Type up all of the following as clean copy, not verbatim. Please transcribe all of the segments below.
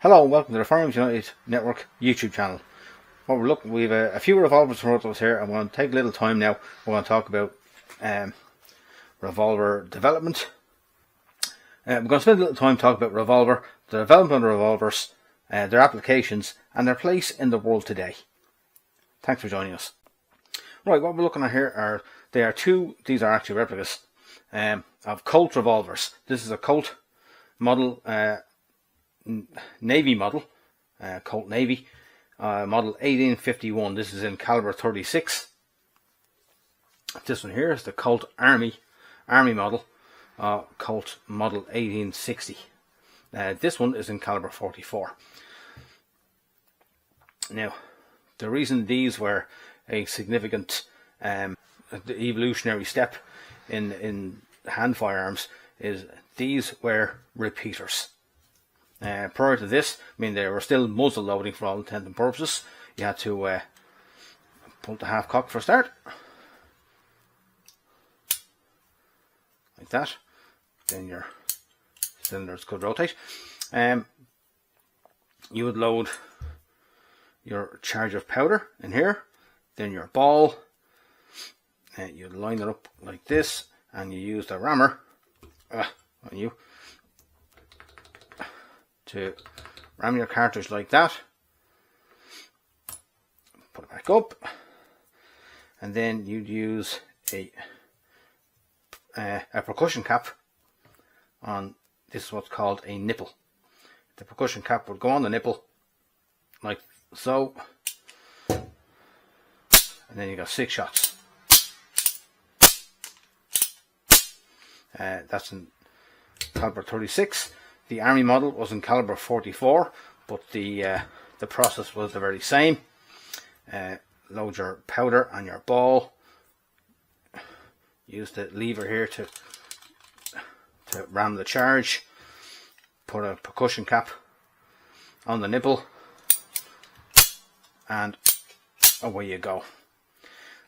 Hello and welcome to the Firearms United Network YouTube channel. We have a few revolvers in front of us here. I'm going to take a little time now. We're going to talk about revolver development. We're going to spend a little time talking about revolver, the development of revolvers, their applications and their place in the world today. Thanks for joining us. Right, what we're looking at here these are actually replicas of Colt revolvers. This is a Colt model, Navy model, Colt Navy, model 1851. This is in caliber 36. This one here is the Colt Army model, Colt model 1860. This one is in caliber 44. Now, the reason these were a significant evolutionary step in hand firearms is these were repeaters. Prior to this, they were still muzzle loading for all intents and purposes. You had to pull the half cock for a start, like that. Then your cylinders could rotate. You would load your charge of powder in here, then your ball, and you line it up like this, and you use the rammer on you to ram your cartridge like that. Put it back up, and then you'd use a percussion cap on. This is what's called a nipple. The percussion cap would go on the nipple like so, and then you got 6 shots. That's in caliber 36. The Army model was in caliber 44, but the process was the very same. Load your powder and your ball. Use the lever here to ram the charge. Put a percussion cap on the nipple, and away you go.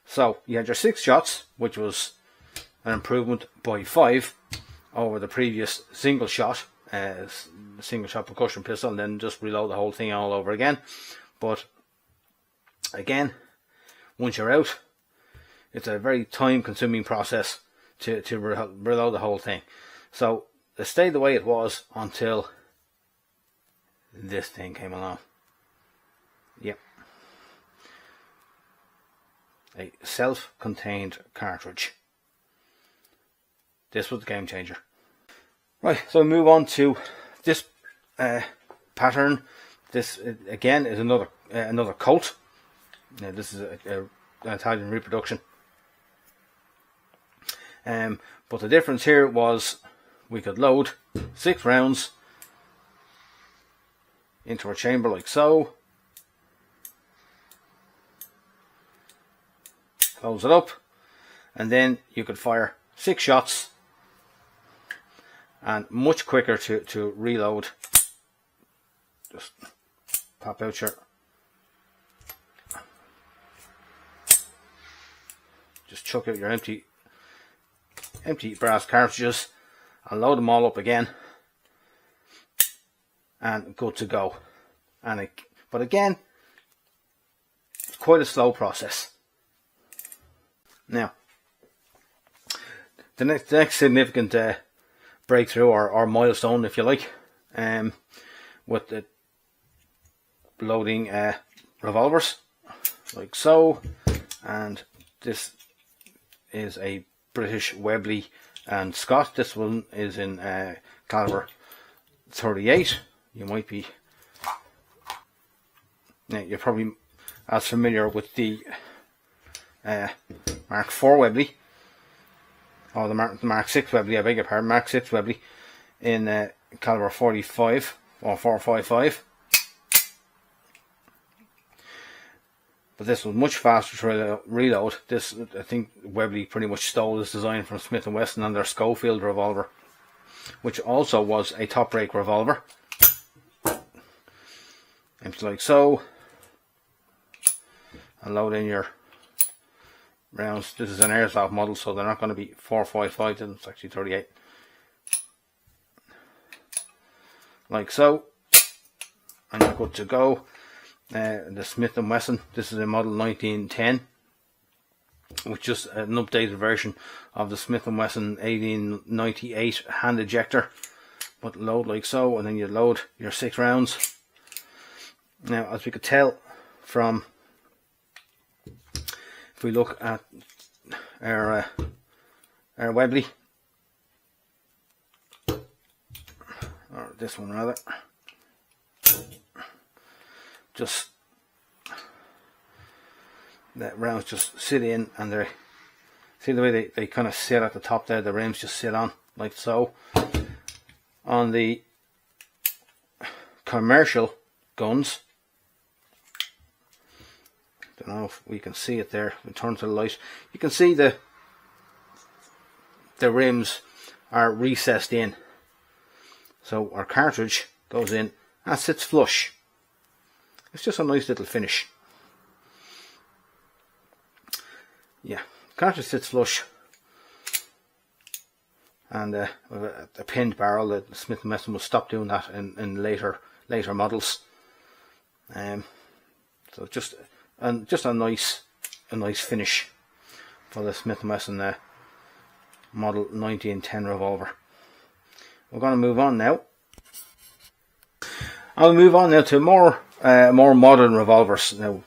So you had your 6 shots, which was an improvement by 5 over the previous single shot percussion pistol, and then just reload the whole thing all over again. But again, once you're out, it's a very time consuming process to reload the whole thing. So it stayed the way it was until this thing came along. Yep. A self-contained cartridge. This was the game changer. Right, so we move on to this pattern. This again is another Colt. Now, this is an Italian reproduction. But the difference here was we could load 6 rounds into a chamber like so. Close it up, and then you could fire 6 shots, and much quicker to reload. Just pop out your, just chuck out your empty brass cartridges and load them all up again, and good to go. But again, it's quite a slow process. Now, the next significant breakthrough or milestone, if you like, with the loading revolvers like so, and this is a British Webley and Scott. This one is in caliber 38. You might be, you're probably as familiar with the Mark 4 Webley, or the Mark 6 Webley, I beg your pardon, Mark 6 Webley in caliber 45 or 455. But this was much faster to reload. This, I think Webley pretty much stole this design from Smith & Wesson on their Schofield revolver, which also was a top break revolver. Empty like so, and load in your rounds. This is an airsoft model, so they're not going to be 455, then it's actually 38. Like so. and you're good to go. The Smith & Wesson, this is a model 1910, which is an updated version of the Smith & Wesson 1898 hand ejector, but load like so, and then you load your 6 rounds. Now, as we could tell from, if we look at our Webley, or this one rather, just the rounds just sit in, and they see the way they kind of sit at the top there, the rims just sit on like so. On the commercial guns, don't know if we can see it there, we turn to the light, you can see the rims are recessed in, so our cartridge goes in and sits flush. It's just a nice little finish. Yeah, cartridge sits flush, and a pinned barrel. The Smith & Wesson will stop doing that in later models. So just a nice finish for the Smith & Wesson model 1910 revolver. We're going to move on now. I'll move on now to more modern revolvers. Now,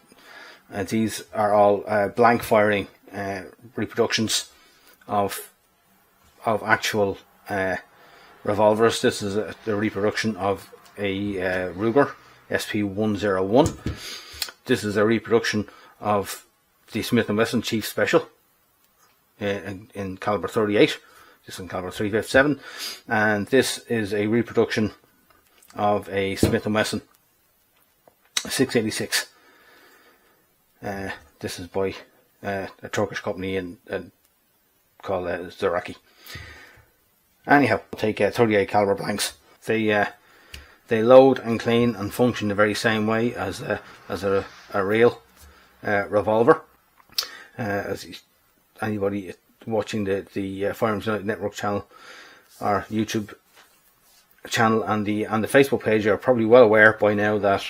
these are all blank firing reproductions of actual revolvers. This is the reproduction of a Ruger SP101. This is a reproduction of the Smith & Wesson Chief Special in caliber 38. This is in caliber 357, and this is a reproduction of a Smith & Wesson 686. This is by a Turkish company called Zaraki. Anyhow, I'll take 38 caliber blanks. They load and clean and function the very same way as a real revolver. As anybody watching the Firearms United Network channel, our YouTube channel, and the Facebook page are probably well aware by now that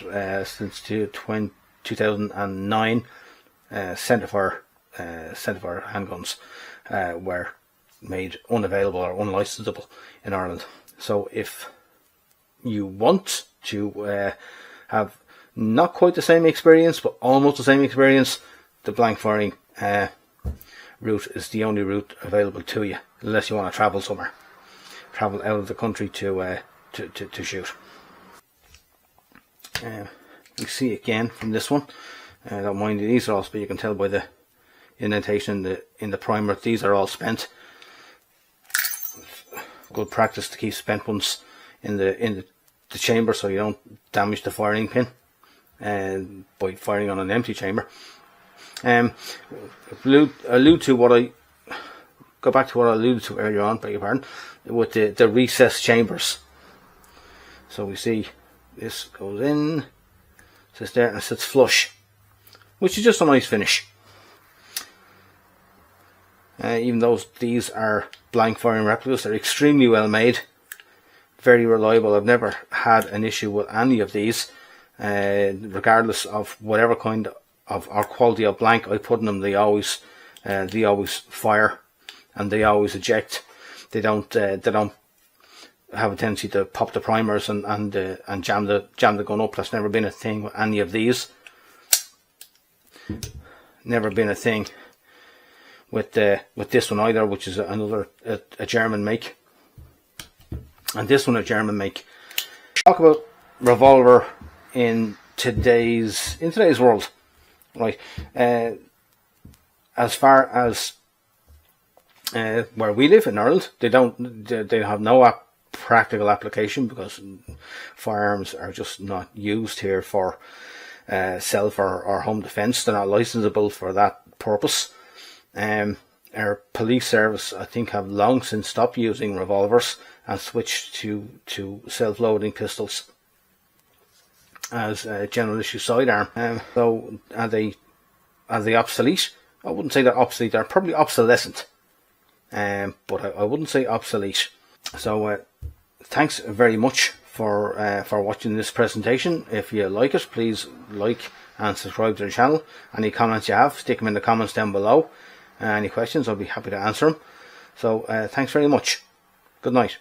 since 2009, centerfire handguns were made unavailable or unlicensable in Ireland. So if you want to have not quite the same experience but almost the same experience, the blank firing route is the only route available to you, unless you want to travel somewhere, travel out of the country to shoot. We see again from this one, I don't mind these are all, but you can tell by the indentation in the primer, these are all spent. Good practice to keep spent ones in the chamber so you don't damage the firing pin by firing on an empty chamber. Allude to what I go back to what I alluded to earlier on, beg your pardon, with the recessed chambers. So we see this goes in, sits there, and it sits flush, which is just a nice finish. Even though these are blank firing replicas, they're extremely well made, very reliable. I've never had an issue with any of these, regardless of whatever kind of or quality of blank I put in them. They always fire, and they always eject. They don't have a tendency to pop the primers and jam the gun up. That's never been a thing with any of these. Never been a thing with this one either, which is another a German make, and this one a German make. Talk about revolver in today's world, right? As far as where we live in Ireland, they have no practical application, because firearms are just not used here for self or home defence. They're not licensable for that purpose. Our police service, I think, have long since stopped using revolvers and switched to self-loading pistols as a general issue sidearm. So are they obsolete? I wouldn't say they're obsolete. They're probably obsolescent, but I wouldn't say obsolete. So thanks very much for watching this presentation. If you like it, please like and subscribe to the channel. Any comments you have, stick them in the comments down below. Any questions, I'll be happy to answer them. So thanks very much. Good night.